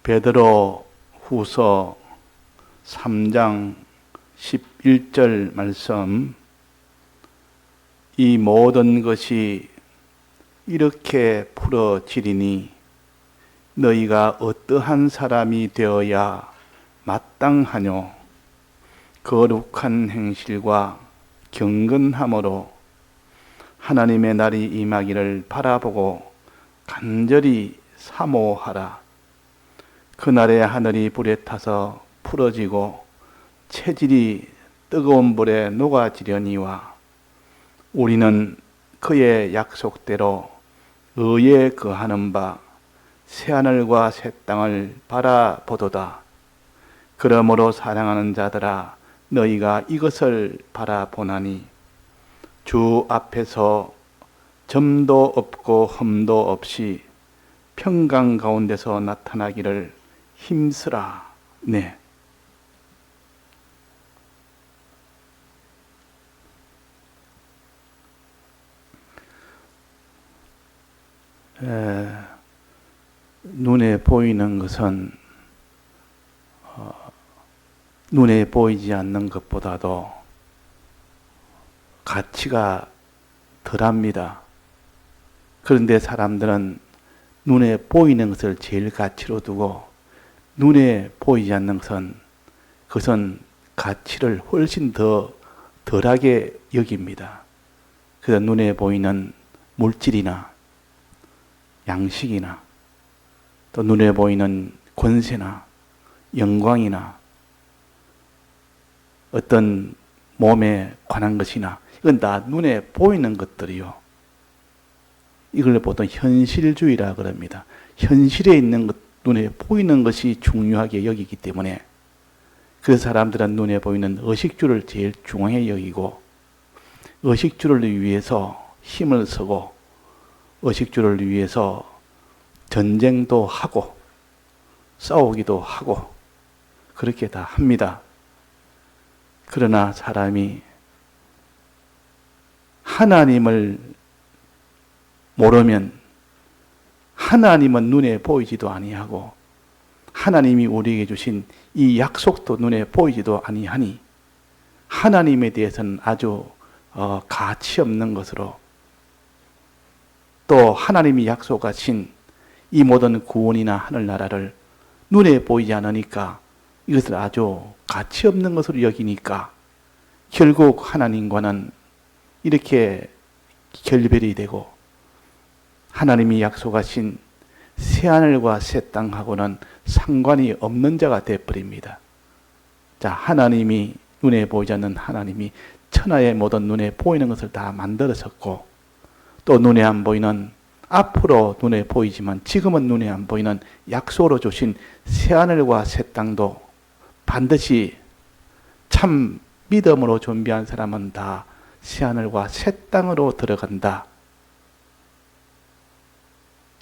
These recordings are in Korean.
베드로 후서 3장 11절 말씀, 이 모든 것이 이렇게 풀어지리니 너희가 어떠한 사람이 되어야 마땅하뇨. 거룩한 행실과 경건함으로 하나님의 날이 임하기를 바라보고 간절히 사모하라. 그날에 하늘이 불에 타서 풀어지고 체질이 뜨거운 물에 녹아지려니와 우리는 그의 약속대로 의에 거하는 바 새하늘과 새 땅을 바라보도다. 그러므로 사랑하는 자들아, 너희가 이것을 바라보나니 주 앞에서 점도 없고 흠도 없이 평강 가운데서 나타나기를 힘쓰라. 네. 눈에 보이는 것은 눈에 보이지 않는 것보다도 가치가 덜합니다. 그런데 사람들은 눈에 보이는 것을 제일 가치로 두고 눈에 보이지 않는 그것은 가치를 훨씬 더 덜하게 여깁니다. 그래서 눈에 보이는 물질이나 양식이나 또 눈에 보이는 권세나 영광이나 어떤 몸에 관한 것이나 이건 다 눈에 보이는 것들이요. 이걸 보통 현실주의라 그럽니다. 현실에 있는 것, 눈에 보이는 것이 중요하게 여기기 때문에 그래서 사람들은 눈에 보이는 의식주를 제일 중요하게 여기고 의식주를 위해서 힘을 쓰고 의식주를 위해서 전쟁도 하고 싸우기도 하고 그렇게 다 합니다. 그러나 사람이 하나님을 모르면 하나님은 눈에 보이지도 아니하고 하나님이 우리에게 주신 이 약속도 눈에 보이지도 아니하니 하나님에 대해서는 아주 가치 없는 것으로 또 하나님이 약속하신 이 모든 구원이나 하늘나라를 눈에 보이지 않으니까 이것을 아주 가치 없는 것으로 여기니까 결국 하나님과는 이렇게 결별이 되고 하나님이 약속하신 새하늘과 새 땅하고는 상관이 없는 자가 되어버립니다. 자, 하나님이 눈에 보이지 않는 하나님이 천하의 모든 눈에 보이는 것을 다 만들어졌고 또 눈에 안 보이는 앞으로 눈에 보이지만 지금은 눈에 안 보이는 약속으로 주신 새하늘과 새 땅도 반드시 참 믿음으로 준비한 사람은 다 새하늘과 새 땅으로 들어간다.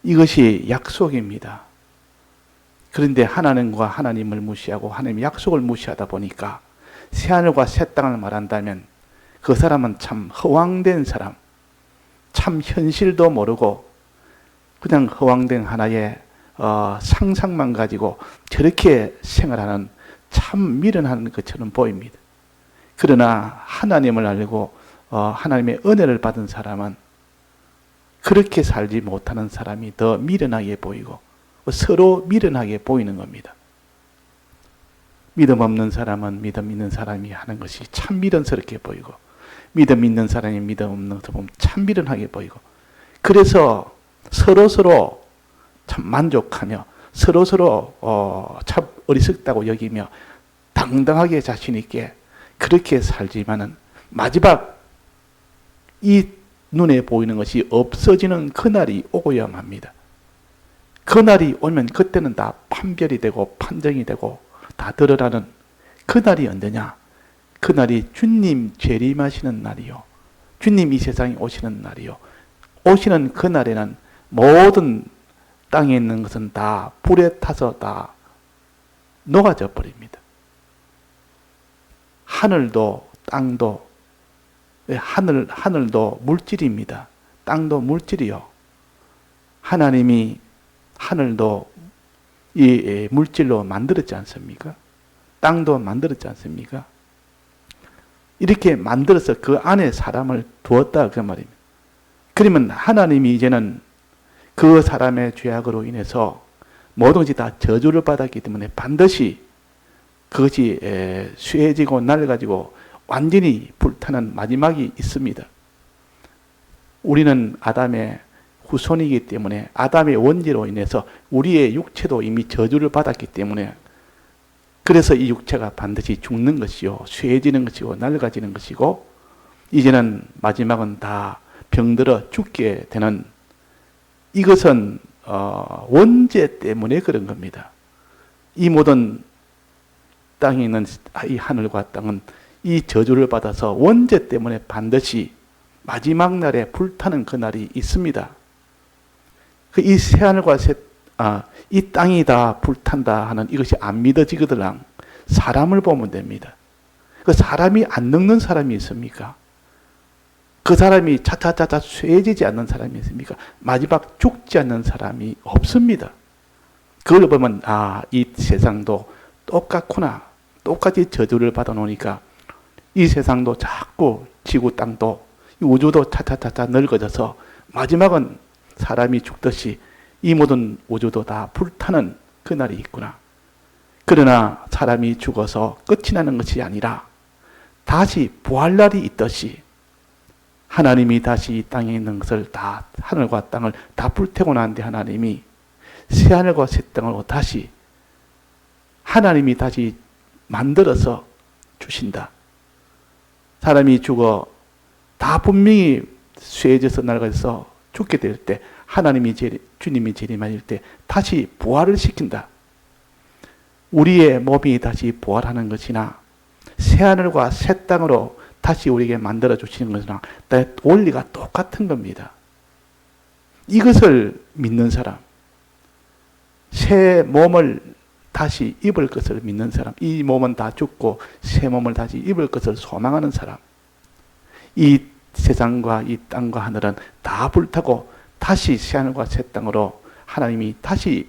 이것이 약속입니다. 그런데 하나님과 하나님을 무시하고 하나님의 약속을 무시하다 보니까 새하늘과 새 땅을 말한다면 그 사람은 참 허황된 사람, 참 현실도 모르고 그냥 허황된 하나의 상상만 가지고 저렇게 생활하는 참 미련한 것처럼 보입니다. 그러나 하나님을 알고 하나님의 은혜를 받은 사람은 그렇게 살지 못하는 사람이 더 미련하게 보이고 서로 미련하게 보이는 겁니다. 믿음 없는 사람은 믿음 있는 사람이 하는 것이 참 미련스럽게 보이고 믿음 있는 사람이 믿음 없는 것을 보면 참 미련하게 보이고 그래서 서로서로 참 만족하며 서로서로 참 어리석다고 여기며 당당하게 자신 있게 그렇게 살지만은 마지막 이 눈에 보이는 것이 없어지는 그날이 오고야 합니다. 그날이 오면 그때는 다 판별이 되고 판정이 되고 다 드러나는 그날이 언제냐? 그날이 주님 재림하시는 날이요. 주님 이 세상에 오시는 날이요. 오시는 그날에는 모든 땅에 있는 것은 다 불에 타서 다 녹아져 버립니다. 하늘도 땅도 하늘도 물질입니다. 땅도 물질이요. 하나님이 하늘도 이 물질로 만들었지 않습니까? 땅도 만들었지 않습니까? 이렇게 만들어서 그 안에 사람을 두었다 그 말입니다. 그러면 하나님이 이제는 그 사람의 죄악으로 인해서 모든 것이 다 저주를 받았기 때문에 반드시 그것이 쇠해지고 낡아지고 완전히 불타는 마지막이 있습니다. 우리는 아담의 후손이기 때문에 아담의 원죄로 인해서 우리의 육체도 이미 저주를 받았기 때문에 그래서 이 육체가 반드시 죽는 것이요, 쇠해지는 것이고 낡아지는 것이고 이제는 마지막은 다 병들어 죽게 되는 이것은 원죄 때문에 그런 겁니다. 이 모든 땅에 있는 이 하늘과 땅은 이 저주를 받아서 원죄 때문에 반드시 마지막 날에 불타는 그 날이 있습니다. 이 새하늘과 이 땅이 다 불탄다 하는 이것이 안 믿어지거든 사람을 보면 됩니다. 그 사람이 안 늙는 사람이 있습니까? 그 사람이 차차차차 쇠해지지 않는 사람이 있습니까? 마지막 죽지 않는 사람이 없습니다. 그걸 보면 이 세상도 똑같구나. 똑같이 저주를 받아놓으니까 이 세상도 자꾸 지구 땅도 우주도 차차차차 늙어져서 마지막은 사람이 죽듯이 이 모든 우주도 다 불타는 그날이 있구나. 그러나 사람이 죽어서 끝이 나는 것이 아니라 다시 부활날이 있듯이 하나님이 다시 이 땅에 있는 것을 다 하늘과 땅을 다 불태고 난 뒤에 하나님이 새하늘과 새 땅으로 다시 하나님이 다시 만들어서 주신다. 사람이 죽어 다 분명히 쇠해져서 낡아서 죽게 될 때 하나님이 주님이 재림하실 때 다시 부활을 시킨다. 우리의 몸이 다시 부활하는 것이나 새하늘과 새 땅으로 다시 우리에게 만들어 주시는 것이나 원리가 똑같은 겁니다. 이것을 믿는 사람, 새 몸을 다시 입을 것을 믿는 사람, 이 몸은 다 죽고 새 몸을 다시 입을 것을 소망하는 사람, 이 세상과 이 땅과 하늘은 다 불타고 다시 새하늘과 새 땅으로 하나님이 다시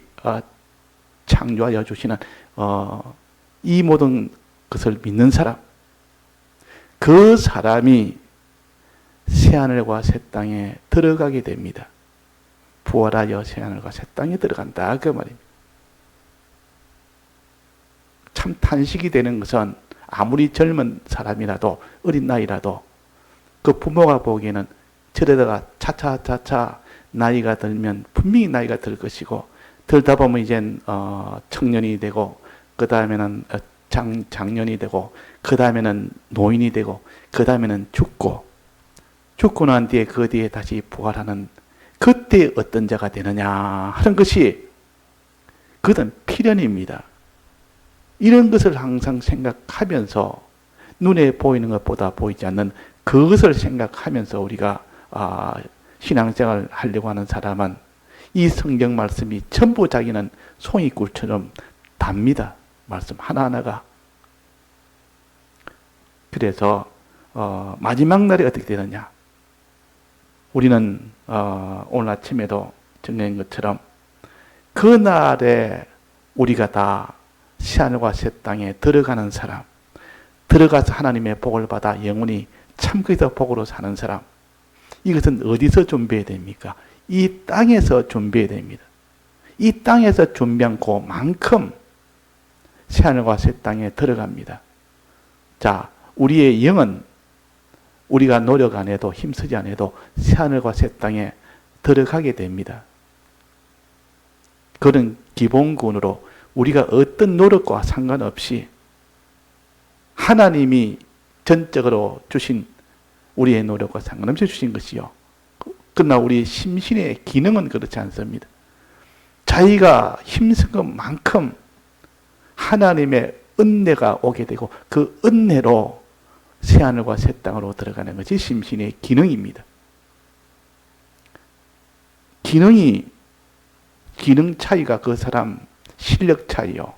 창조하여 주시는 이 모든 것을 믿는 사람, 그 사람이 새하늘과 새 땅에 들어가게 됩니다. 부활하여 새하늘과 새 땅에 들어간다 그 말입니다. 참 탄식이 되는 것은 아무리 젊은 사람이라도 어린 나이라도 그 부모가 보기에는 저러다가 차차차차 나이가 들면 분명히 나이가 들 것이고 들다 보면 이젠 청년이 되고 그 다음에는 장년이 되고 그 다음에는 노인이 되고 그 다음에는 죽고 난 뒤에 그 뒤에 다시 부활하는 그때 어떤 자가 되느냐 하는 것이 그것은 필연입니다. 이런 것을 항상 생각하면서 눈에 보이는 것보다 보이지 않는 그것을 생각하면서 우리가 신앙생활을 하려고 하는 사람은 이 성경 말씀이 전부 자기는 송이꿀처럼 답니다. 말씀 하나하나가. 그래서 마지막 날이 어떻게 되느냐. 우리는 오늘 아침에도 정리한 것처럼 그 날에 우리가 다 새하늘과 새 땅에 들어가는 사람, 들어가서 하나님의 복을 받아 영원히 참그리스도 복으로 사는 사람, 이것은 어디서 준비해야 됩니까? 이 땅에서 준비해야 됩니다. 이 땅에서 준비한 그만큼 새하늘과 새 땅에 들어갑니다. 자, 우리의 영은 우리가 노력 안 해도 힘쓰지 안 해도 새하늘과 새 땅에 들어가게 됩니다. 그런 기본군으로 우리가 어떤 노력과 상관없이 하나님이 전적으로 주신 우리의 노력과 상관없이 주신 것이요. 그러나 우리 심신의 기능은 그렇지 않습니다. 자기가 힘쓴 것만큼 하나님의 은혜가 오게 되고 그 은혜로 새하늘과 새 땅으로 들어가는 것이 심신의 기능입니다. 기능 차이가 그 사람 실력 차이요.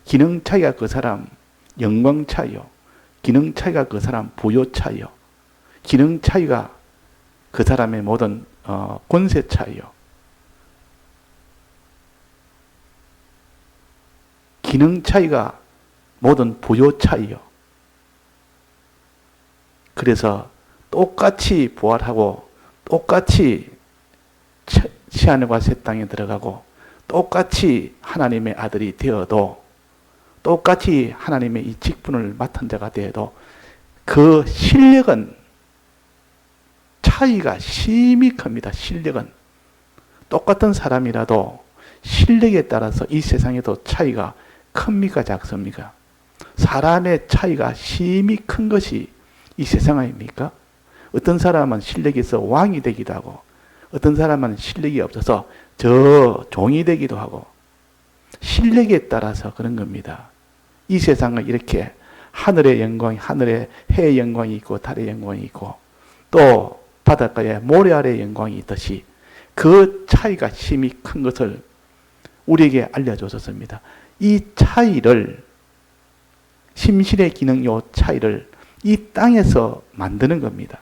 기능 차이가 그 사람 영광 차이요. 기능 차이가 그 사람 부요 차이요. 기능 차이가 그 사람의 모든 권세 차이요. 기능 차이가 모든 부요 차이요. 그래서 똑같이 부활하고 똑같이 새하늘과 새 땅에 들어가고 똑같이 하나님의 아들이 되어도 똑같이 하나님의 이 직분을 맡은 자가 되어도 그 실력은 차이가 심히 큽니다. 실력은. 똑같은 사람이라도 실력에 따라서 이 세상에도 차이가 큽니까 작습니까? 사람의 차이가 심히 큰 것이 이 세상 아닙니까? 어떤 사람은 실력이 있어 왕이 되기도 하고 어떤 사람은 실력이 없어서 저 종이 되기도 하고 실력에 따라서 그런 겁니다. 이 세상은 이렇게 하늘의 영광이 하늘에 해의 영광이 있고 달의 영광이 있고 또 바닷가에 모래 아래의 영광이 있듯이 그 차이가 심히 큰 것을 우리에게 알려주셨습니다. 이 차이를 심신의 기능 요 차이를 이 땅에서 만드는 겁니다.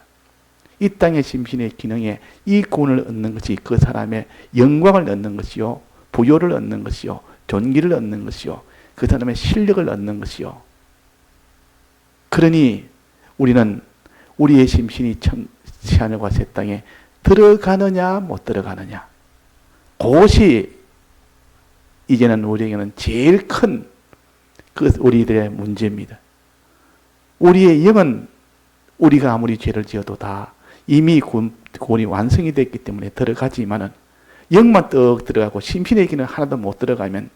이 땅의 심신의 기능에 이 구원을 얻는 것이 그 사람의 영광을 얻는 것이요 부요를 얻는 것이요 존귀를 얻는 것이요 그 사람의 실력을 얻는 것이요. 그러니 우리는 우리의 심신이 새하늘과 새 땅에 들어가느냐 못 들어가느냐 그것이 이제는 우리에게는 제일 큰 그 우리들의 문제입니다. 우리의 영은 우리가 아무리 죄를 지어도 다 이미 구원이 완성이 됐기 때문에 들어가지만은 영만 떡 들어가고 심신의 기는 하나도 못 들어가면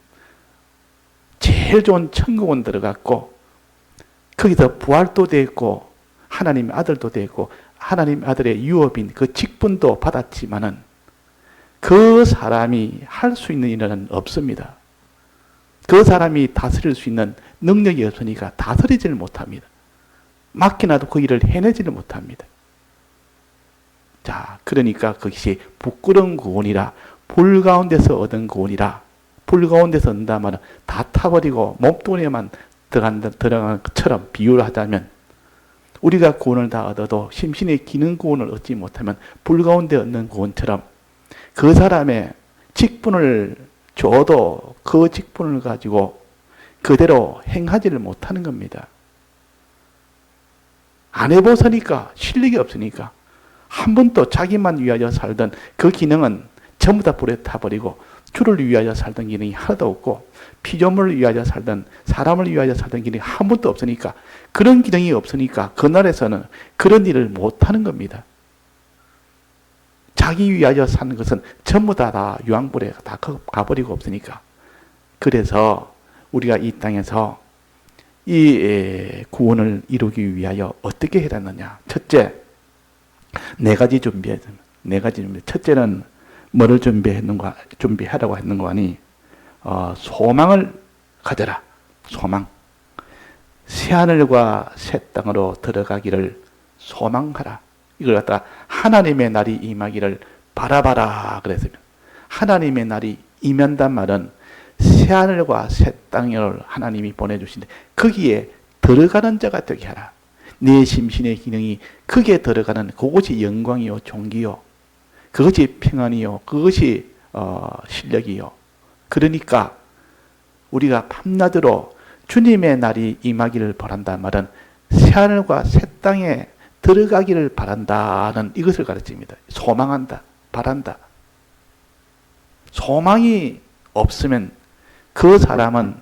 제일 좋은 천국은 들어갔고 거기서 부활도 됐고 하나님의 아들도 됐고 하나님 아들의 유업인 그 직분도 받았지만은 그 사람이 할 수 있는 일은 없습니다. 그 사람이 다스릴 수 있는 능력이 없으니까 다스리지를 못합니다. 맡겨놔도 그 일을 해내지를 못합니다. 자, 그러니까 그것이 부끄러운 구원이라 불 가운데서 얻은 구원이라 불 가운데서 얻는다면 다 타버리고 몸뚱이에만 들어가는 것처럼 비유를 하자면 우리가 구원을 다 얻어도 심신의 기능 구원을 얻지 못하면 불 가운데 얻는 구원처럼 그 사람의 직분을 줘도 그 직분을 가지고 그대로 행하지를 못하는 겁니다. 안 해보서니까 실력이 없으니까 한 번도 자기만 위하여 살던 그 기능은 전부 다 불에 타버리고 주를 위하여 살던 기능이 하나도 없고 피조물을 위하여 살던 사람을 위하여 살던 기능이 한 번도 없으니까 그런 기능이 없으니까 그날에서는 그런 일을 못하는 겁니다. 자기 위하여 사는 것은 전부 다 유황불에 다 가버리고 없으니까. 그래서 우리가 이 땅에서 이 구원을 이루기 위하여 어떻게 해야 되느냐. 첫째, 네 가지 준비해야 됩니다. 네 가지 준비. 첫째는 뭐를 준비하라고 했는 거 아니? 소망을 가져라. 소망. 새하늘과 새 땅으로 들어가기를 소망하라. 이걸 갖다가 하나님의 날이 임하기를 바라봐라 그랬습니다. 하나님의 날이 임한단 말은 새하늘과 새 땅을 하나님이 보내주신데 거기에 들어가는 자가 되게 하라. 내 심신의 기능이 거기에 들어가는 그것이 영광이요 존귀요 그것이 평안이요 그것이 실력이요. 그러니까 우리가 밤낮으로 주님의 날이 임하기를 바란단 말은 새하늘과 새 땅에 들어가기를 바란다는 이것을 가르칩니다. 소망한다. 바란다. 소망이 없으면 그 사람은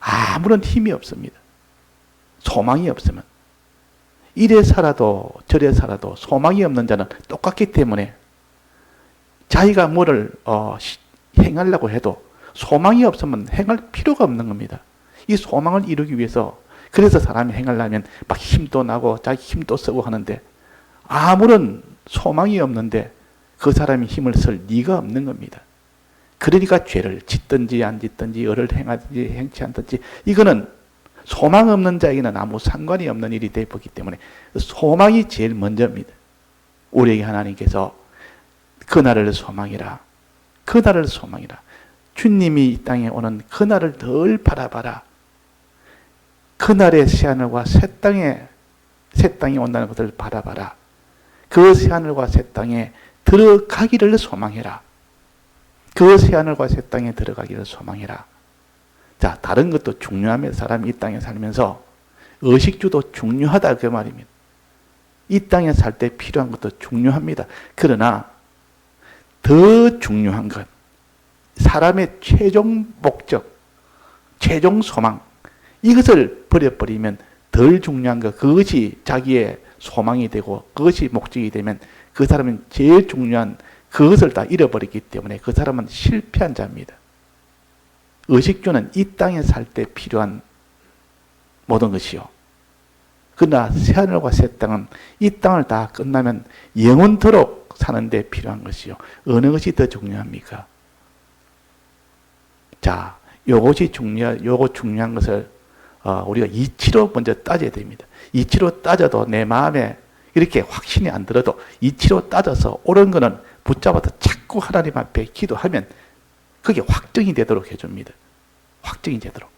아무런 힘이 없습니다. 소망이 없으면. 이래 살아도 저래 살아도 소망이 없는 자는 똑같기 때문에 자기가 뭐를 행하려고 해도 소망이 없으면 행할 필요가 없는 겁니다. 이 소망을 이루기 위해서 그래서 사람이 행하려면 막 힘도 나고 자기 힘도 쓰고 하는데 아무런 소망이 없는데 그 사람이 힘을 쓸 리가 없는 겁니다. 그러니까 죄를 짓든지 안 짓든지 열을 행하든지 행치 않든지 이거는 소망 없는 자에게는 아무 상관이 없는 일이 되기 때문에 소망이 제일 먼저입니다. 우리에게 하나님께서 그날을 소망이라. 그날을 소망이라. 주님이 이 땅에 오는 그날을 덜 바라봐라. 그날의 새하늘과 새 땅이 온다는 것을 바라봐라. 그 새하늘과 새 땅에 들어가기를 소망해라. 그 새하늘과 새 땅에 들어가기를 소망해라. 자, 다른 것도 중요하며 사람이 이 땅에 살면서 의식주도 중요하다 그 말입니다. 이 땅에 살 때 필요한 것도 중요합니다. 그러나 더 중요한 것, 사람의 최종 목적, 최종 소망, 이것을 버려버리면 덜 중요한 것, 그것이 자기의 소망이 되고 그것이 목적이 되면 그 사람은 제일 중요한 그것을 다 잃어버리기 때문에 그 사람은 실패한 자입니다. 의식주는 이 땅에 살 때 필요한 모든 것이요. 그러나 새하늘과 새 땅은 이 땅을 다 끝나면 영원토록 사는 데 필요한 것이요. 어느 것이 더 중요합니까? 자, 요거 중요한 것을 우리가 이치로 먼저 따져야 됩니다. 이치로 따져도 내 마음에 이렇게 확신이 안 들어도 이치로 따져서 옳은 거는 붙잡아서 자꾸 하나님 앞에 기도하면 그게 확정이 되도록 해줍니다. 확정이 되도록.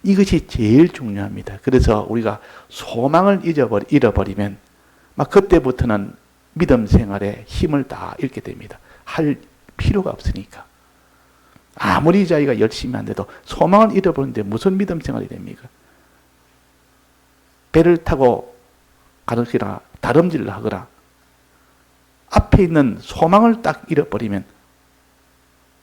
이것이 제일 중요합니다. 그래서 우리가 소망을 잃어버리면 막 그때부터는 믿음 생활에 힘을 다 잃게 됩니다. 할 필요가 없으니까. 아무리 자기가 열심히 한데도 소망을 잃어버리는데 무슨 믿음 생활이 됩니까? 배를 타고 가르치거나 다름질을 하거나 앞에 있는 소망을 딱 잃어버리면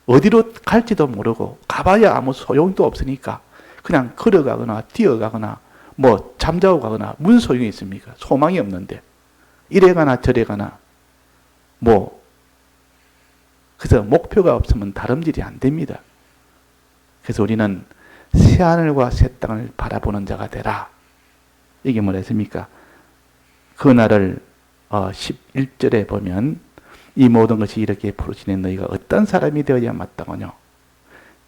어디로 갈지도 모르고 가봐야 아무 소용도 없으니까 그냥 걸어가거나 뛰어가거나 뭐 잠자고 가거나 무슨 소용이 있습니까? 소망이 없는데 이래 가나 저래 가나 뭐 그래서 목표가 없으면 다름질이 안 됩니다. 그래서 우리는 새하늘과 새 땅을 바라보는 자가 되라. 이게 뭐라 했습니까? 그날을 11절에 보면 이 모든 것이 이렇게 부르짖는 너희가 어떤 사람이 되어야 마땅하뇨?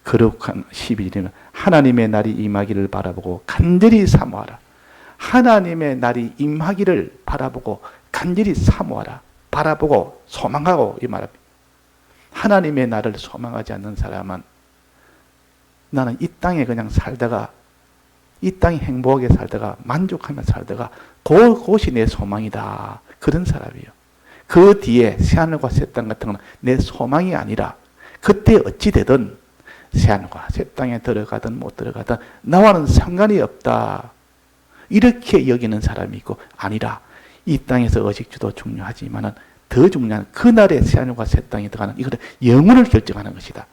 거룩한 12절이면 하나님의 날이 임하기를 바라보고 간절히 사모하라. 하나님의 날이 임하기를 바라보고 간절히 사모하라. 바라보고 소망하고 이 말입니다. 하나님의 날을 소망하지 않는 사람은 나는 이 땅에 그냥 살다가 이 땅에 행복하게 살다가 만족하며 살다가 그것이 내 소망이다. 그런 사람이에요. 그 뒤에 새하늘과 새 땅 같은 건 내 소망이 아니라 그때 어찌 되든 새하늘과 새 땅에 들어가든 못 들어가든 나와는 상관이 없다. 이렇게 여기는 사람이 있고 아니라 이 땅에서 의식주도 중요하지만은 더 중요한 그날의 새하늘과 새 땅에 들어가는 이거는 영혼을 결정하는 것이다.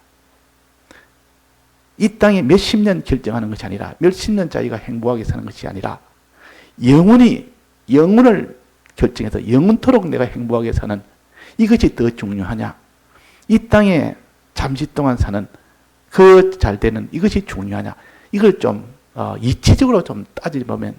이 땅에 몇십 년 결정하는 것이 아니라 몇십 년짜리가 행복하게 사는 것이 아니라 영혼을 결정해서 영원토록 내가 행복하게 사는 이것이 더 중요하냐. 이 땅에 잠시 동안 사는 그 잘 되는 이것이 중요하냐. 이걸 좀 이치적으로 좀 따져보면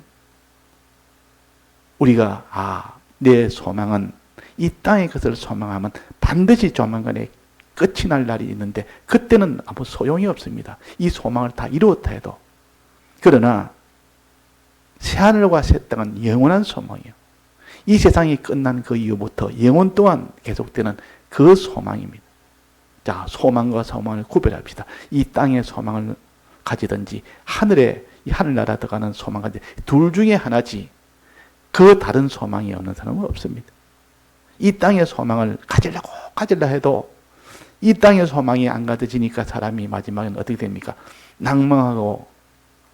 우리가 내 소망은 이 땅의 것을 소망하면 반드시 조만간에 끝이 날 날이 있는데 그때는 아무 소용이 없습니다. 이 소망을 다 이루었다 해도. 그러나 새하늘과 새 땅은 영원한 소망이에요. 이 세상이 끝난 그 이후부터 영원 동안 계속되는 그 소망입니다. 자, 소망과 소망을 구별합시다. 이 땅의 소망을 가지든지 하늘에 이 하늘나라 들어가는 소망 가지든지 둘 중에 하나지 그 다른 소망이 없는 사람은 없습니다. 이 땅의 소망을 가지려 해도 이 땅의 소망이 안 가져지니까 사람이 마지막에는 어떻게 됩니까? 낭망하고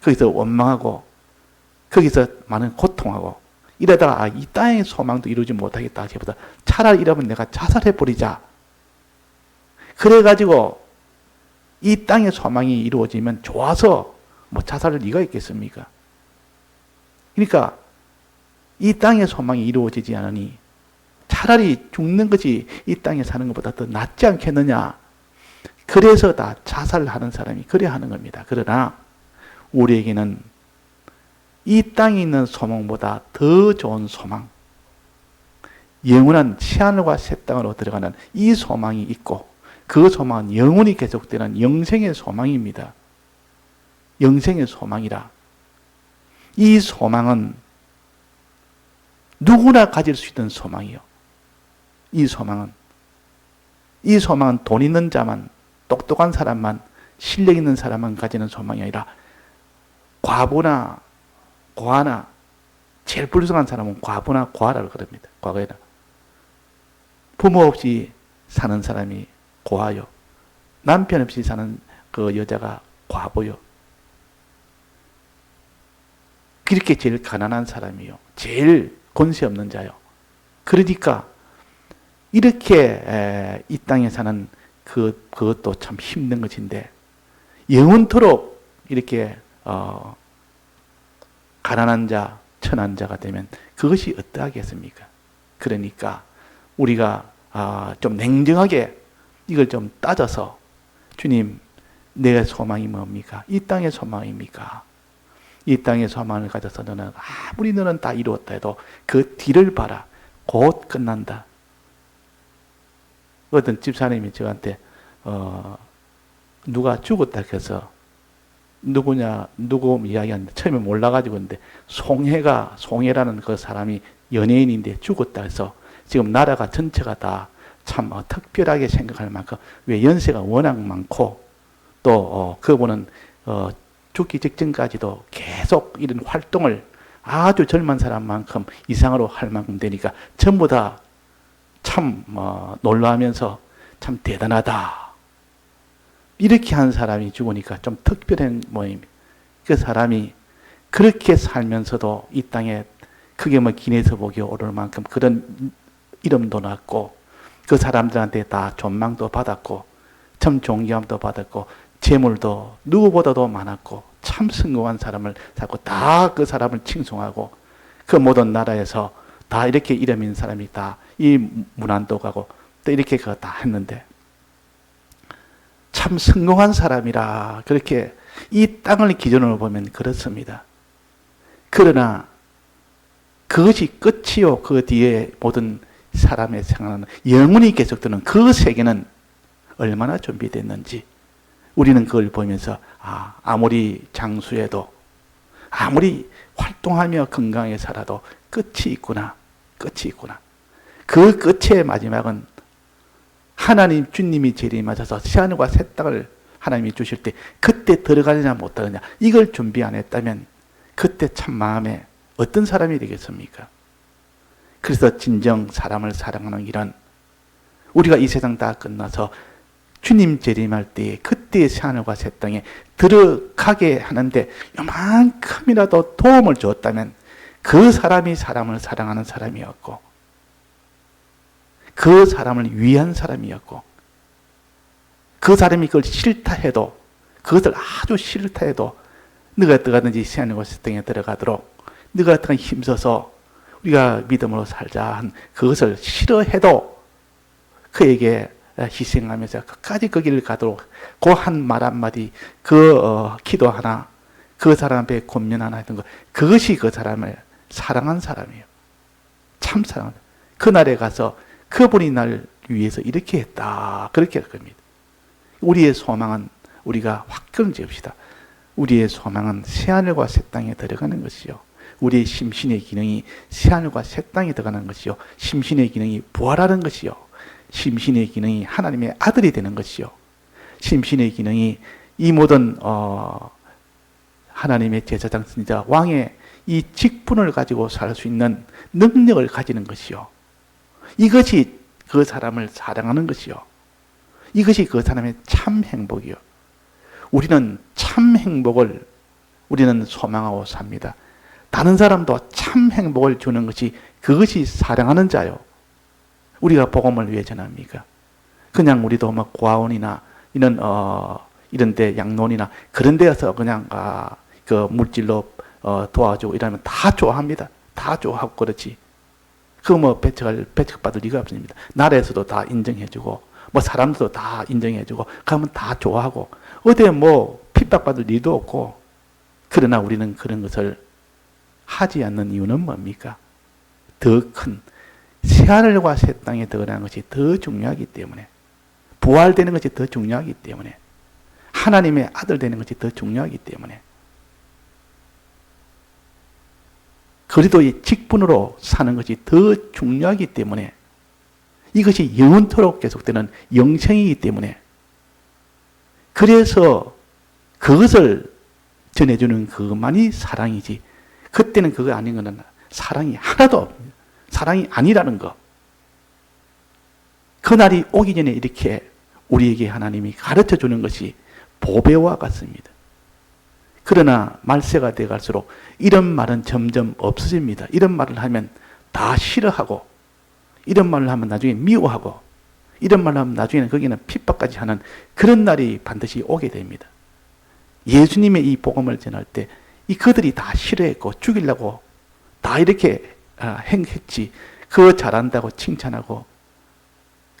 거기서 원망하고 거기서 많은 고통하고 이러다가 이 땅의 소망도 이루지 못하겠다 하기보다 차라리 이러면 내가 자살해버리자. 그래가지고 이 땅의 소망이 이루어지면 좋아서 뭐 자살을 리가 있겠습니까? 그러니까 이 땅의 소망이 이루어지지 않으니 차라리 죽는 것이 이 땅에 사는 것보다 더 낫지 않겠느냐. 그래서 다 자살하는 사람이 그래 하는 겁니다. 그러나 우리에게는 이 땅에 있는 소망보다 더 좋은 소망, 영원한 새하늘과 새 땅으로 들어가는 이 소망이 있고 그 소망은 영원히 계속되는 영생의 소망입니다. 영생의 소망이라. 이 소망은 누구나 가질 수 있는 소망이요. 이 소망은 돈 있는 자만, 똑똑한 사람만, 실력 있는 사람만 가지는 소망이 아니라 과부나 고아나 제일 불쌍한 사람은 과부나 고아라고 그럽니다. 과거에는 부모 없이 사는 사람이 고아요. 남편 없이 사는 그 여자가 과부요. 그렇게 제일 가난한 사람이요. 제일 권세 없는 자요. 그러니까 이렇게 이 땅에 사는 그것도 참 힘든 것인데 영원토록 이렇게 가난한 자, 천한 자가 되면 그것이 어떠하겠습니까? 그러니까 우리가 좀 냉정하게 이걸 좀 따져서 주님, 내 소망이 뭡니까? 이 땅의 소망입니까? 이 땅의 소망을 가져서 너는 아무리 너는 다 이루었다 해도 그 뒤를 봐라. 곧 끝난다. 어떤 집사님이 저한테 누가 죽었다 해서 누구냐 누구 이야기하는데 처음에 몰라가지고 근데 송해라는 그 사람이 연예인인데 죽었다 해서 지금 나라가 전체가 다 참 특별하게 생각할 만큼 왜 연세가 워낙 많고 또 그분은 죽기 직전까지도 계속 이런 활동을 아주 젊은 사람만큼 이상으로 할 만큼 되니까 전부 다 참 놀라면서 참 대단하다. 이렇게 한 사람이 죽으니까 좀 특별한 모임입니다. 그 사람이 그렇게 살면서도 이 땅에 그게 뭐 기네스북에 오를 만큼 그런 이름도 났고 그 사람들한테 다 존망도 받았고 참 존경도 받았고 재물도 누구보다도 많았고 참 성공한 사람을 자꾸 다 그 사람을 칭송하고 그 모든 나라에서 다 이렇게 이름 있는 사람이 다 이 문안도 가고 또 이렇게 그거 다 했는데 참 성공한 사람이라 그렇게 이 땅을 기준으로 보면 그렇습니다. 그러나 그것이 끝이요. 그 뒤에 모든 사람의 생활은 영원히 계속되는 그 세계는 얼마나 준비됐는지 우리는 그걸 보면서 아무리 장수해도 아무리 활동하며 건강하게 살아도 끝이 있구나. 끝이 있구나. 그 끝의 마지막은 하나님 주님이 재림하셔서 새하늘과 새 땅을 하나님이 주실 때 그때 들어가느냐 못 들어가느냐 이걸 준비 안 했다면 그때 참 마음에 어떤 사람이 되겠습니까? 그래서 진정 사람을 사랑하는 길은 우리가 이 세상 다 끝나서 주님 재림할 때에 그때의 새하늘과 새 땅에 들어가게 하는데 요만큼이라도 도움을 주었다면 그 사람이 사람을 사랑하는 사람이었고 그 사람을 위한 사람이었고 그 사람이 그걸 싫다 해도 그것을 아주 싫다 해도 너가 어떠하든지 새하늘과 새 땅에 들어가도록 너가 어떻게 힘써서 우리가 믿음으로 살자 한 그것을 싫어해도 그에게 희생하면서 끝까지 그 길을 가도록 그 한 말 한마디 그 기도 하나 그 사람 앞에 권면 하나 했던 것 그것이 그 사람을 사랑한 사람이에요. 참 사랑한 그날에 가서 그분이 날 위해서 이렇게 했다 그렇게 할 겁니다. 우리의 소망은 우리가 확정 지읍시다. 우리의 소망은 새하늘과 새 땅에 들어가는 것이요. 우리의 심신의 기능이 새하늘과 새 땅에 들어가는 것이요. 심신의 기능이 부활하는 것이요. 심신의 기능이 하나님의 아들이 되는 것이요. 심신의 기능이 이 모든 하나님의 제사장 선지자 왕의 이 직분을 가지고 살 수 있는 능력을 가지는 것이요. 이것이 그 사람을 사랑하는 것이요. 이것이 그 사람의 참 행복이요. 우리는 참 행복을 우리는 소망하고 삽니다. 다른 사람도 참 행복을 주는 것이 그것이 사랑하는 자요. 우리가 복음을 위해 전합니까? 그냥 우리도 뭐 고아원이나 이런 데 양론이나 그런 데서 그냥 그 물질로 도와주고 이러면 다 좋아합니다. 다 좋아하고 그렇지. 그 뭐 배척받을 리가 없습니다. 나라에서도 다 인정해주고 뭐 사람들도 다 인정해주고 그러면 다 좋아하고 어디에 뭐 핍박받을 리도 없고 그러나 우리는 그런 것을 하지 않는 이유는 뭡니까? 더 큰 새하늘과 새 땅에 들어가는 것이 더 중요하기 때문에 부활되는 것이 더 중요하기 때문에 하나님의 아들 되는 것이 더 중요하기 때문에 그리스도의 직분으로 사는 것이 더 중요하기 때문에 이것이 영원토록 계속되는 영생이기 때문에 그래서 그것을 전해주는 그것만이 사랑이지 그때는 그거 아닌 것은 사랑이 하나도 없습니다. 사랑이 아니라는 것. 그날이 오기 전에 이렇게 우리에게 하나님이 가르쳐 주는 것이 보배와 같습니다. 그러나 말세가 되어 갈수록 이런 말은 점점 없어집니다. 이런 말을 하면 다 싫어하고, 이런 말을 하면 나중에 미워하고, 이런 말을 하면 나중에는 거기는 핍박까지 하는 그런 날이 반드시 오게 됩니다. 예수님의 이 복음을 전할 때 이 그들이 다 싫어했고 죽이려고 다 이렇게 행했지, 그거 잘한다고 칭찬하고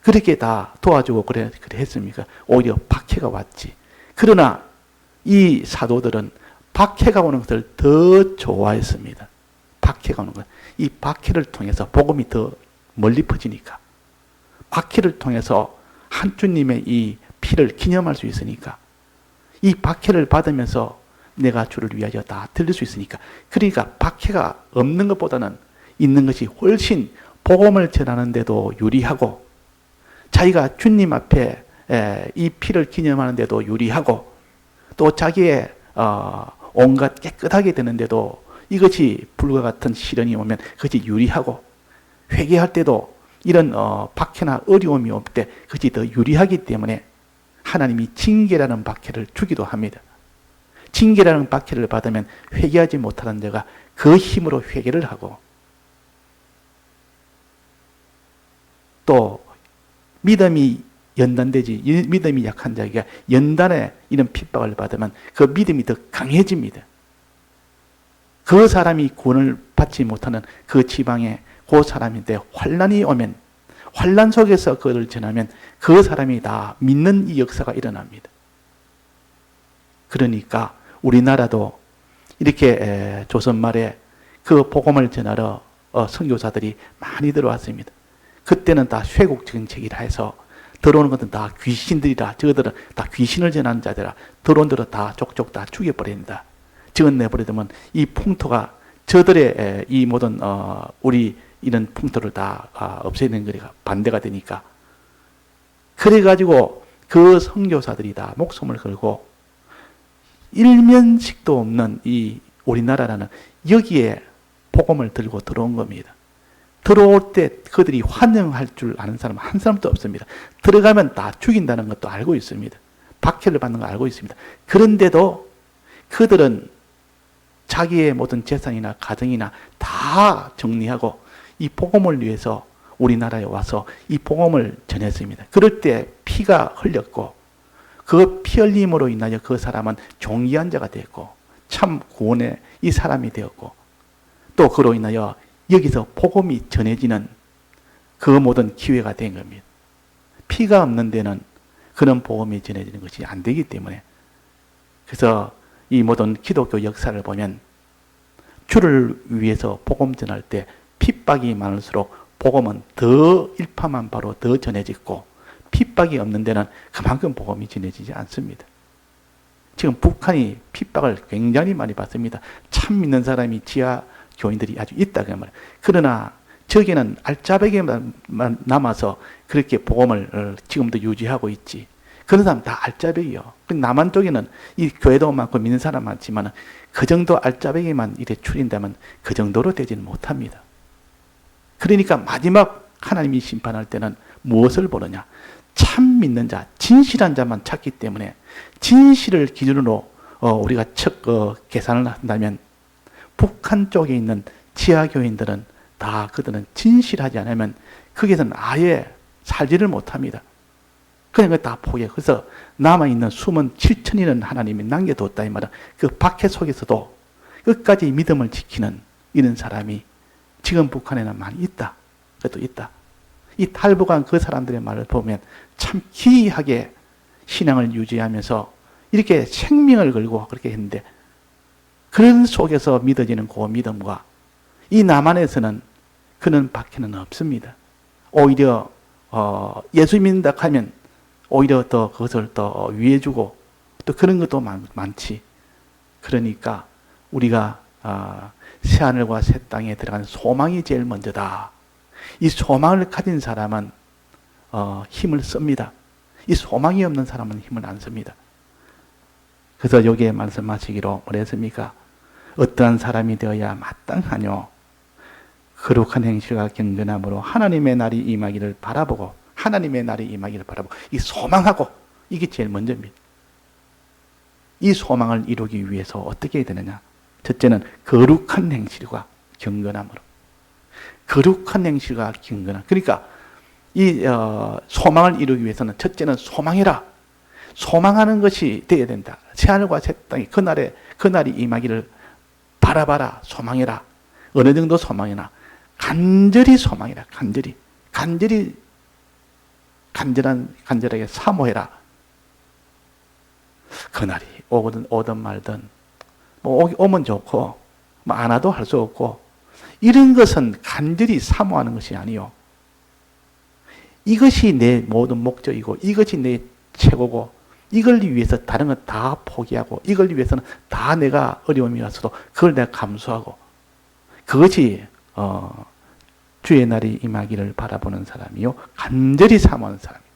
그렇게 다 도와주고 그래 했습니까? 오히려 박해가 왔지. 그러나 이 사도들은 박해가 오는 것을 더 좋아했습니다. 박해가 오는 것. 이 박해를 통해서 복음이 더 멀리 퍼지니까, 박해를 통해서 한 주님의 이 피를 기념할 수 있으니까, 이 박해를 받으면서 내가 주를 위하여 다 들릴 수 있으니까, 그러니까 박해가 없는 것보다는 있는 것이 훨씬 복음을 전하는데도 유리하고, 자기가 주님 앞에 이 피를 기념하는데도 유리하고, 또 자기의 온갖 깨끗하게 되는데도 이것이 불과 같은 시련이 오면 그것이 유리하고, 회개할 때도 이런 박해나 어려움이 올 때 그것이 더 유리하기 때문에 하나님이 징계라는 박해를 주기도 합니다. 징계라는 박해를 받으면 회개하지 못하는 자가 그 힘으로 회개를 하고, 또 믿음이 연단되지, 믿음이 약한 자가 연단에 이런 핍박을 받으면 그 믿음이 더 강해집니다. 그 사람이 구원을 받지 못하는 그 지방에 그 사람인데 환난이 오면, 환난 속에서 그를 전하면 그 사람이 다 믿는 이 역사가 일어납니다. 그러니까 우리나라도 이렇게 조선 말에 그 복음을 전하러 선교사들이 많이 들어왔습니다. 그때는 다 쇄국적인 책이라 해서 들어오는 것은 다 귀신들이라, 저들은 다 귀신을 전하는 자들이라 들어온 대로 다 족족 다 죽여버린다. 찍어내버리면 이 풍토가 저들의 이 모든 우리 이런 풍토를 다 없애는 거니까 반대가 되니까, 그래가지고 그 선교사들이 다 목숨을 걸고 일면식도 없는 이 우리나라라는 여기에 복음을 들고 들어온 겁니다. 들어올 때 그들이 환영할 줄 아는 사람 한 사람도 없습니다. 들어가면 다 죽인다는 것도 알고 있습니다. 박해를 받는 거 알고 있습니다. 그런데도 그들은 자기의 모든 재산이나 가정이나 다 정리하고 이 복음을 위해서 우리나라에 와서 이 복음을 전했습니다. 그럴 때 피가 흘렸고, 그 피 흘림으로 인하여 그 사람은 존귀한 자가 되었고 참 구원의 이 사람이 되었고, 또 그로 인하여 여기서 복음이 전해지는 그 모든 기회가 된 겁니다. 피가 없는 데는 그런 복음이 전해지는 것이 안 되기 때문에, 그래서 이 모든 기독교 역사를 보면 주를 위해서 복음 전할 때 핍박이 많을수록 복음은 더 일파만파로 더 전해지고, 핍박이 없는 데는 그만큼 복음이 전해지지 않습니다. 지금 북한이 핍박을 굉장히 많이 받습니다. 참 믿는 사람이 지하 교인들이 아주 있다 그 말이에요. 그러나 저기는 알짜배기만 남아서 그렇게 복음을 지금도 유지하고 있지. 그런 사람 다 알짜배기요. 남한 쪽에는 이 교회도 많고 믿는 사람 많지만 그 정도 알짜배기만 이래 추린다면 그 정도로 되지는 못합니다. 그러니까 마지막 하나님이 심판할 때는 무엇을 보느냐? 참 믿는 자, 진실한 자만 찾기 때문에, 진실을 기준으로 우리가 계산을 한다면 북한 쪽에 있는 지하교인들은 다 그들은 진실하지 않으면 거기서는 아예 살지를 못합니다. 그냥 다 포기해. 그래서 남아있는 숨은 7천이라는 하나님이 남겨뒀다 이 말은, 그 박해 속에서도 끝까지 믿음을 지키는 이런 사람이 지금 북한에는 많이 있다. 그래도 있다. 이 탈북한 그 사람들의 말을 보면 참 기이하게 신앙을 유지하면서 이렇게 생명을 걸고 그렇게 했는데, 그런 속에서 믿어지는 그 믿음과 이 남한에서는 그런 박해는 없습니다. 오히려 예수 믿는다 하면 오히려 더 그것을 더 위해주고 또 그런 것도 많지. 그러니까 우리가 새하늘과 새 땅에 들어가는 소망이 제일 먼저다. 이 소망을 가진 사람은 힘을 씁니다. 이 소망이 없는 사람은 힘을 안 씁니다. 그래서 여기에 말씀하시기로 뭐랬습니까? 어떠한 사람이 되어야 마땅하뇨? 거룩한 행실과 경건함으로 하나님의 날이 임하기를 바라보고 하나님의 날이 임하기를 바라고 이 소망하고 이게 제일 먼저입니다. 이 소망을 이루기 위해서 어떻게 해야 되느냐? 첫째는 거룩한 행실과 경건함으로. 거룩한 행실과 경건함. 그러니까 이 소망을 이루기 위해서는 첫째는 소망해라. 소망하는 것이 되어야 된다. 새하늘과 새 땅이 그날이 임하기를 바라봐라. 소망해라. 어느 정도 소망이나 간절히 소망해라. 간절하게 사모해라. 그날이 오든 말든 뭐 오면 좋고 뭐 안 와도 할 수 없고 이런 것은 간절히 사모하는 것이 아니요. 이것이 내 모든 목적이고 이것이 내 최고고 이걸 위해서 다른 건 다 포기하고 이걸 위해서는 다 내가 어려움이 왔어도 그걸 내가 감수하고 그것이 주의 날이 임하기를 바라보는 사람이요. 간절히 사모하는 사람이요.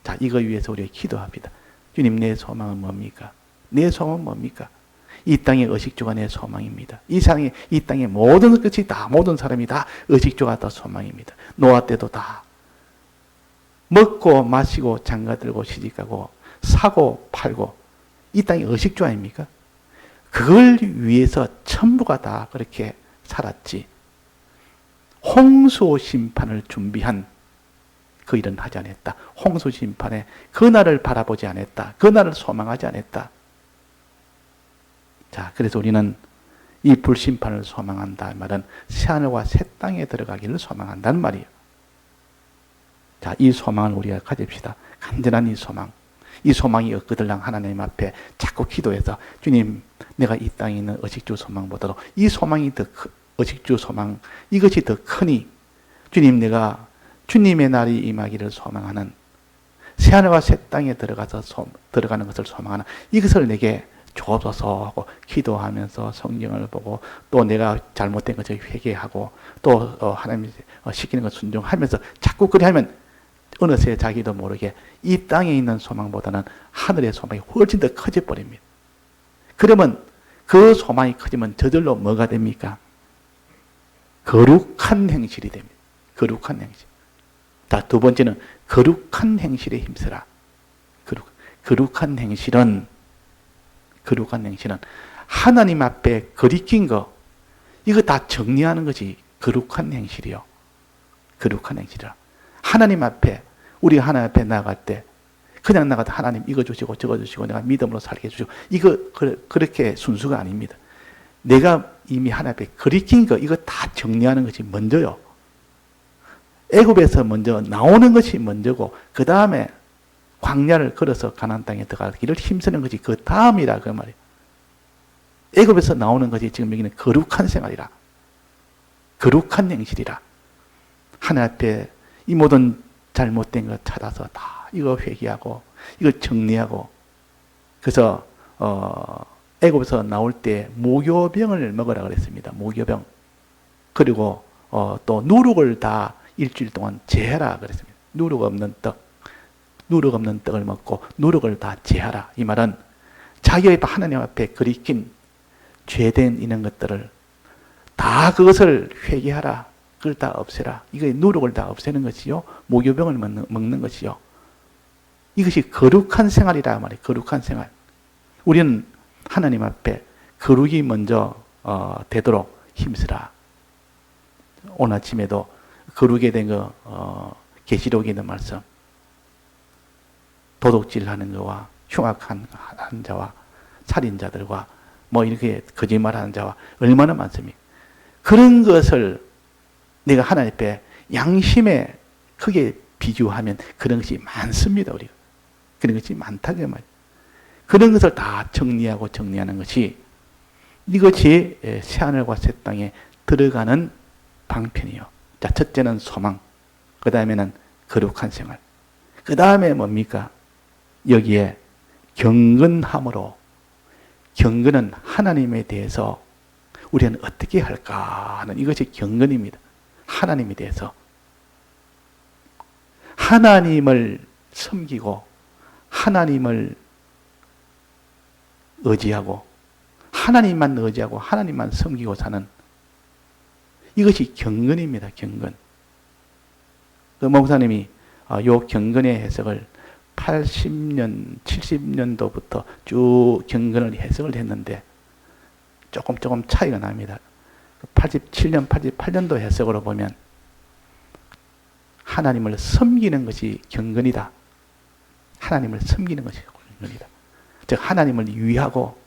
자, 이거 위해서 우리가 기도합니다. 주님, 내 소망은 뭡니까? 내 소망은 뭡니까? 이 땅의 의식주가 내 소망입니다. 이 땅의 모든 것이 다, 모든 사람이 다 의식주가 다 소망입니다. 노아 때도 다. 먹고 마시고 장가들고 시집가고 사고 팔고 이 땅의 의식주 아닙니까? 그걸 위해서 전부가 다 그렇게 살았지. 홍수 심판을 준비한 그 일은 하지 않았다. 홍수 심판에 그 날을 바라보지 않았다. 그 날을 소망하지 않았다. 자, 그래서 우리는 이 불심판을 소망한다 말은 새하늘과 새 땅에 들어가기를 소망한다는 말이에요. 자, 이 소망을 우리가 가집시다. 간절한 이 소망. 이 소망이 엇그들랑 하나님 앞에 자꾸 기도해서 주님, 내가 이 땅에 있는 의식주 소망보다도 이 소망이 더 의식주 소망, 이것이 더 크니 주님, 내가 주님의 날이 임하기를 소망하는 새하늘과 새 땅에 들어가는 것을 소망하는 이것을 내게 주옵소서 하고 기도하면서 성경을 보고 또 내가 잘못된 것을 회개하고 또 하나님 시키는 것 순종하면서 자꾸 그리 하면 어느새 자기도 모르게 이 땅에 있는 소망보다는 하늘의 소망이 훨씬 더 커져 버립니다. 그러면 그 소망이 커지면 저절로 뭐가 됩니까? 거룩한 행실이 됩니다. 거룩한 행실. 자, 두 번째는 거룩한 행실에 힘쓰라. 거룩한 행실은 하나님 앞에 거리낀 거, 이거 다 정리하는 것이 거룩한 행실이요. 거룩한 행실이라. 하나님 앞에, 우리가 하나님 앞에 나갈 때, 그냥 나가도 하나님 이거 주시고 저거 주시고 내가 믿음으로 살게 해주시고, 이거 그렇게 순수가 아닙니다. 내가 이미 하나님 앞에 거리낀 거, 이거 다 정리하는 것이 먼저요. 애굽에서 먼저 나오는 것이 먼저고, 그 다음에 광야를 걸어서 가나안 땅에 들어가기를 힘쓰는 것이 그 다음이라 그 말이에요. 애굽에서 나오는 것이 지금 여기는 거룩한 생활이라. 거룩한 행실이라. 하나님 앞에 이 모든 잘못된 것 찾아서 다 이거 회개하고 이거 정리하고 그래서 애굽에서 나올 때 무교병을 먹으라 그랬습니다. 무교병. 그리고 또 누룩을 다 일주일 동안 제하라 그랬습니다. 누룩 없는 떡을 먹고 누룩을 다 제하라. 이 말은 자기의 하나님 앞에 그리킨 죄된 이런 것들을 다 그것을 회개하라. 그걸 다 없애라. 이거 누룩을 다 없애는 것이요. 무교병을 먹는 것이요. 이것이 거룩한 생활이라 말이에요. 거룩한 생활. 우리는 하나님 앞에 거룩이 먼저 되도록 힘쓰라. 오늘 아침에도 거룩에 대한 계시록에 있는 말씀. 도둑질하는 자와 흉악한 자와 살인자들과 뭐 이렇게 거짓말하는 자와 얼마나 많습니까? 그런 것을 내가 하나님 앞에 양심에 크게 비교하면 그런 것이 많습니다. 우리가 그런 것이 많다고 말이에요. 그런 것을 다 정리하는 것이 이것이 새하늘과 새 땅에 들어가는 방편이요. 자, 첫째는 소망, 그 다음에는 거룩한 생활, 그 다음에 뭡니까? 여기에 경건함으로, 경건은 하나님에 대해서 우리는 어떻게 할까 하는 이것이 경건입니다. 하나님에 대해서 하나님을 섬기고 하나님을 의지하고 하나님만 의지하고 하나님만 섬기고 사는 이것이 경건입니다. 경건. 그 목사님이 요 경건의 해석을 80년, 70년도부터 쭉 경건을 해석을 했는데 조금 차이가 납니다. 87년, 88년도 해석으로 보면 하나님을 섬기는 것이 경건이다. 하나님을 섬기는 것이 경건이다. 즉 하나님을 위하고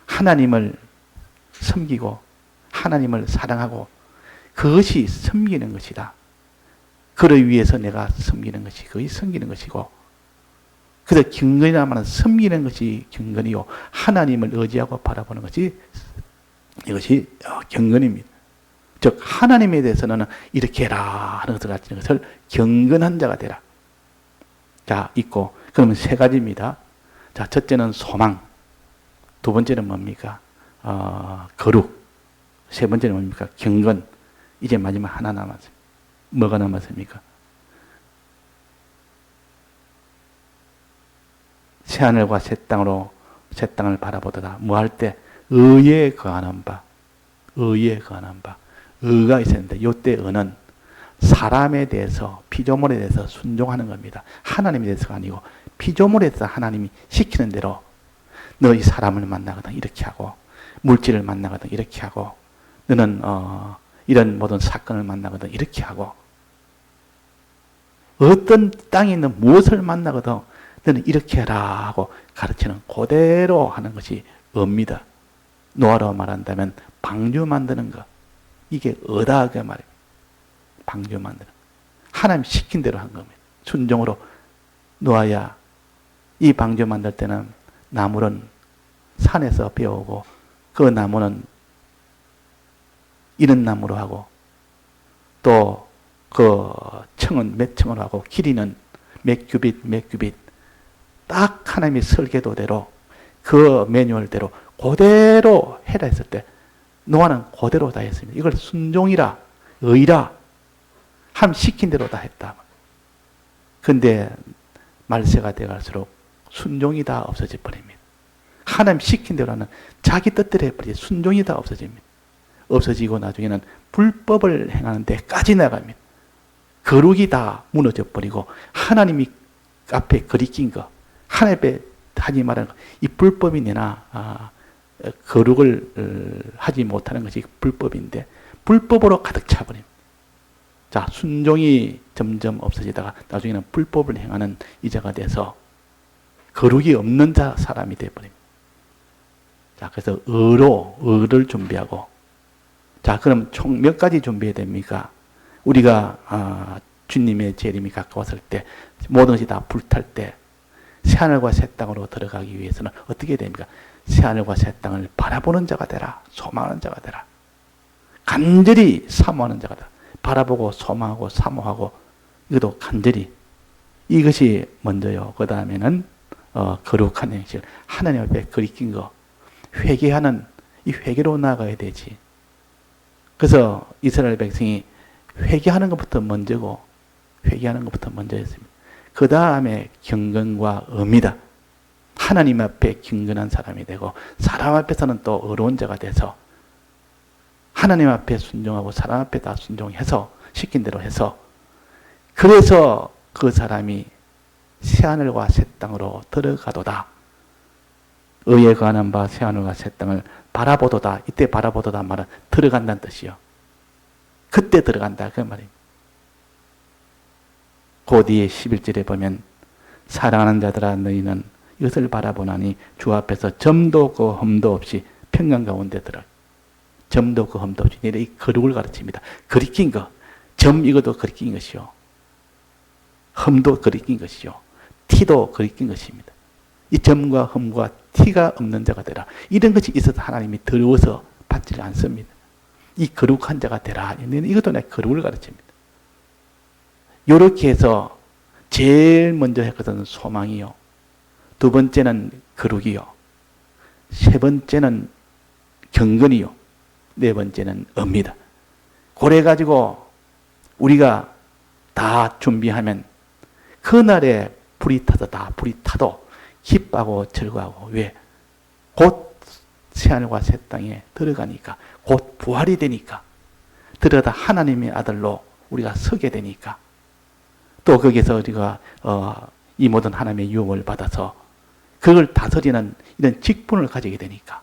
하나님을 섬기고 하나님을 사랑하고 그것이 섬기는 것이다. 그를 위해서 내가 섬기는 것이 그것이 섬기는 것이고 그래서 경건이라면 섬기는 것이 경건이요 하나님을 의지하고 바라보는 것이 이것이 경건입니다. 즉 하나님에 대해서는 이렇게 해라 하는 것을 가르치는 것을 경건한 자가 되라. 자 있고 그러면 세 가지입니다. 자 첫째는 소망, 두 번째는 뭡니까? 거룩, 세 번째는 뭡니까? 경건. 이제 마지막 하나 남았습니다. 뭐가 남았습니까? 새하늘과 새 땅을 바라보다가 뭐 할 때 의에 거하는 바, 의에 거하는 바, 의가 있었는데 이때 의는 사람에 대해서 피조물에 대해서 순종하는 겁니다. 하나님에 대해서가 아니고 피조물에 대해서 하나님이 시키는 대로 너희 사람을 만나거든 이렇게 하고 물질을 만나거든 이렇게 하고 너는 이런 모든 사건을 만나거든 이렇게 하고 어떤 땅에 있는 무엇을 만나거든 너는 이렇게 해라 하고 가르치는 그대로 하는 것이 의입니다. 노아로 말한다면 방주 만드는 것 이게 의다 그 말이에요. 방주 만드는 것. 하나님 시킨 대로 한 겁니다. 순종으로 노아야 이 방주 만들 때는 나무는 산에서 베어오고 그 나무는 이런 나무로 하고 또 그 층은 몇 층으로 하고 길이는 몇 규빗 딱 하나님의 설계도대로 그 매뉴얼대로 그대로 해라 했을 때 노아는 그대로 다 했습니다. 이걸 순종이라 의라 함 시킨 대로 다 했다. 근데 말세가 돼갈수록 순종이 다 없어져 버립니다. 하나님 시킨 대로 하는 자기 뜻대로 해버리지 순종이 다 없어집니다. 없어지고 나중에는 불법을 행하는 데까지 나갑니다. 거룩이 다 무너져 버리고 하나님이 앞에 거리낀 거 하나님 앞에 하지 말라는 거 이 불법이 내나 거룩을 하지 못하는 것이 불법인데 불법으로 가득 차버립니다. 자 순종이 점점 없어지다가 나중에는 불법을 행하는 이자가 돼서 거룩이 없는 사람이 되어버립니다. 자 그래서 의를 준비하고 자 그럼 총 몇 가지 준비해야 됩니까? 우리가 주님의 재림이 가까웠을 때 모든 것이 다 불탈 때 새하늘과 새 땅으로 들어가기 위해서는 어떻게 됩니까? 새하늘과 새 땅을 바라보는 자가 되라. 소망하는 자가 되라. 간절히 사모하는 자가 되라. 바라보고 소망하고 사모하고 이것도 간절히 이것이 먼저요. 그 다음에는 거룩한 행실 하나님 앞에 거리낀 거 회개하는 이 회개로 나가야 되지. 그래서 이스라엘 백성이 회개하는 것부터 먼저고 회개하는 것부터 먼저였습니다. 그 다음에 경건과 의입니다. 하나님 앞에 경건한 사람이 되고 사람 앞에서는 또 의로운 자가 돼서 하나님 앞에 순종하고 사람 앞에 다 순종해서 시킨 대로 해서 그래서 그 사람이 새하늘과 새 땅으로 들어가도다. 의에 거하는 바 새하늘과 새 땅을 바라보도다. 이때 바라보도다 말은 들어간다는 뜻이요. 그때 들어간다 그 말입니다. 그 뒤에 11절에 보면 사랑하는 자들아 너희는 이것을 바라보나니 주 앞에서 점도 없고 흠도 없이 평강 가운데 들어. 점도 없고 흠도 없이 내가 이 거룩을 가르칩니다. 거리낀 거. 점 이것도 거리낀 것이요. 흠도 거리낀 것이요. 티도 거리낀 것입니다. 이 점과 흠과 티가 없는 자가 되라. 이런 것이 있어서 하나님이 더러워서 받지 않습니다. 이 거룩한 자가 되라. 이것도 내가 거룩을 가르칩니다. 이렇게 해서 제일 먼저 했거든 소망이요. 두 번째는 거룩이요. 세 번째는 경건이요. 네 번째는 의입니다. 그래 가지고 우리가 다 준비하면 그날에 불이 타도 기뻐하고 즐거워하고 왜? 곧 새하늘과 새 땅에 들어가니까 곧 부활이 되니까 들어다 하나님의 아들로 우리가 서게 되니까 또 거기서 우리가 이 모든 하나님의 유혹을 받아서 그걸 다스리는 이런 직분을 가지게 되니까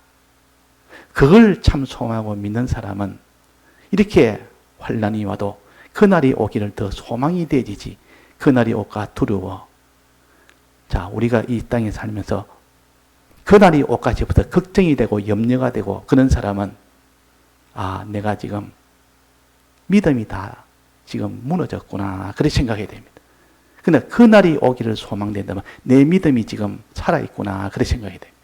그걸 참 소망하고 믿는 사람은 이렇게 환난이 와도 그날이 오기를 더 소망이 되지지 그날이 올까 두려워. 자, 우리가 이 땅에 살면서 그날이 올까지부터 걱정이 되고 염려가 되고 그런 사람은 내가 지금 믿음이 다 지금 무너졌구나 그렇게 생각해야 됩니다. 근데 그날이 오기를 소망된다면 내 믿음이 지금 살아있구나 그렇게 생각해야 됩니다.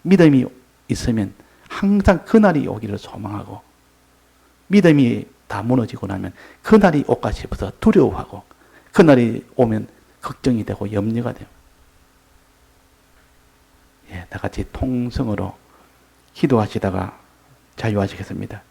믿음이 있으면 항상 그날이 오기를 소망하고 믿음이 다 무너지고 나면 그날이 올까 싶어서 두려워하고 그날이 오면 걱정이 되고 염려가 돼요. 다 같이 통성으로 기도하시다가 자유하시겠습니다.